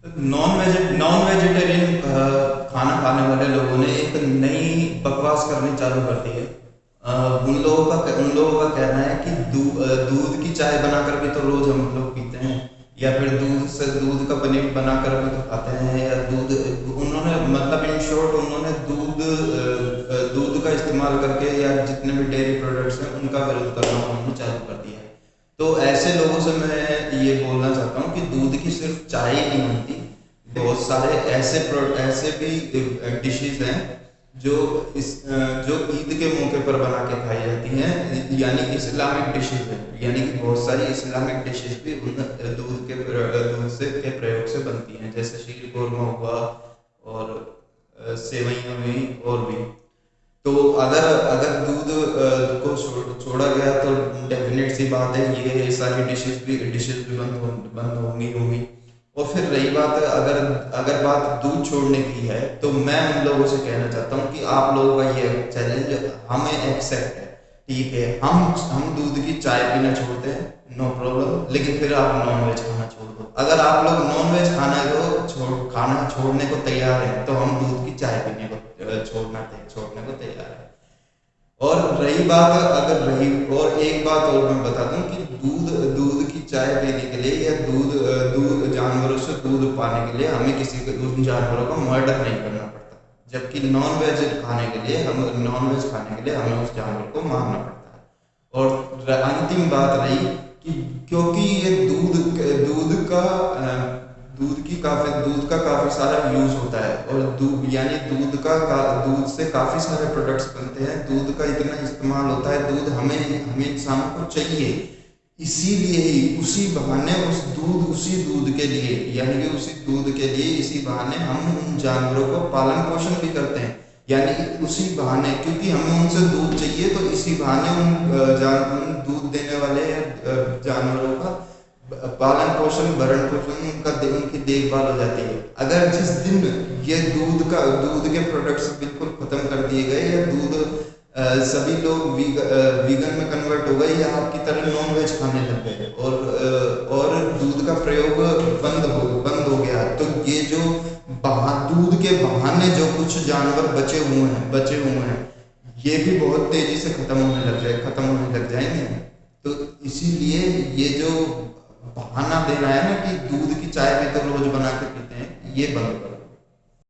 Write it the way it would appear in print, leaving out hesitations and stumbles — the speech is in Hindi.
नॉन वेजिटेरियन खाना खाने वाले लोगों ने एक नई बकवास करनी चालू कर दी है। उन लोगों का कहना है कि दूध की चाय बनाकर भी तो रोज हम लोग पीते हैं, या फिर दूध का पनीर बनाकर भी तो खाते हैं, या दूध, उन्होंने मतलब इन शॉर्ट उन्होंने दूध का इस्तेमाल करके या जितने भी डेयरी प्रोडक्ट्स हैं उनका विरोध करना उन्होंने चालू कर दिया है। तो ऐसे लोगों से मैं ये बोलना चाहता हूँ कि दूध की सिर्फ चाय ही नहीं बनती, बहुत सारे ऐसे भी डिशेज हैं जो जो ईद के मौके पर बना के खाई जाती हैं, यानी इस्लामिक डिशेज है, यानी कि बहुत सारी इस्लामिक डिशेज भी उन दूध से के प्रयोग से बनती हैं, जैसे शीर कोरमा हुआ और सेवइयाँ हुई और भी। तो अगर अगर दूध को छोड़ा गया तो डेफिनेट सी बात है ये सारी डिशेस भी बंद होंगी होंगी। और फिर रही बात, अगर अगर बात दूध छोड़ने की है, तो मैं उन लोगों से कहना चाहता हूँ कि आप लोगों का ये चैलेंज हमें एक्सेप्ट है, ठीक है, हम दूध की चाय पीना छोड़ते हैं, नो प्रॉब्लम, लेकिन फिर आप नॉन वेज खाना छोड़ दो। अगर आप लोग नॉन वेज खाना छोड़ने को तैयार हैं, तो हम दूध की चाय पीने को छोड़ने को तैयार है। और रही बात, अगर रही और एक बात और मैं बता दूं कि दूध दूध की चाय पीने के लिए या जानवरों से दूध पाने के लिए हमें उन जानवरों को मर्डर नहीं करना पड़ता, जबकि नॉन वेज खाने के लिए हमें उस जानवर को मारना पड़ता है। और अंतिम बात रही कि क्योंकि ये दूध का काफी सारा यूज होता है, और यानी दूध से काफी सारे प्रोडक्ट्स बनते हैं, दूध का इतना इस्तेमाल होता है, दूध हमें हमें इंसान को चाहिए, इसीलिए ही उसी दूध के लिए, यानी कि उसी दूध के लिए इसी बहाने हम उन जानवरों को पालन पोषण भी करते हैं, यानी कि उसी बहाने, क्योंकि हमें उनसे दूध चाहिए, तो इसी बहाने उन दूध देने वाले जानवरों का पालन पोषण, भरण पोषण, उनकी देखभाल हो जाती है। अगर जिस दिन ये दूध के प्रोडक्ट्स बिल्कुल खत्म कर दिए गए, या सभी लोग वीगन में कन्वर्ट हो गए, या आपकी तरह नॉन वेज खाने लग गए, और दूध का प्रयोग बंद हो गया, तो ये जो दूध के बहाने जो कुछ जानवर बचे हुए हैं, ये भी बहुत तेजी से खत्म होने लग जाएंगे। तो इसीलिए ये जो बहाना देना है ना कि दूध की चाय भी तो रोज बना के पीते हैं, ये बंद करो।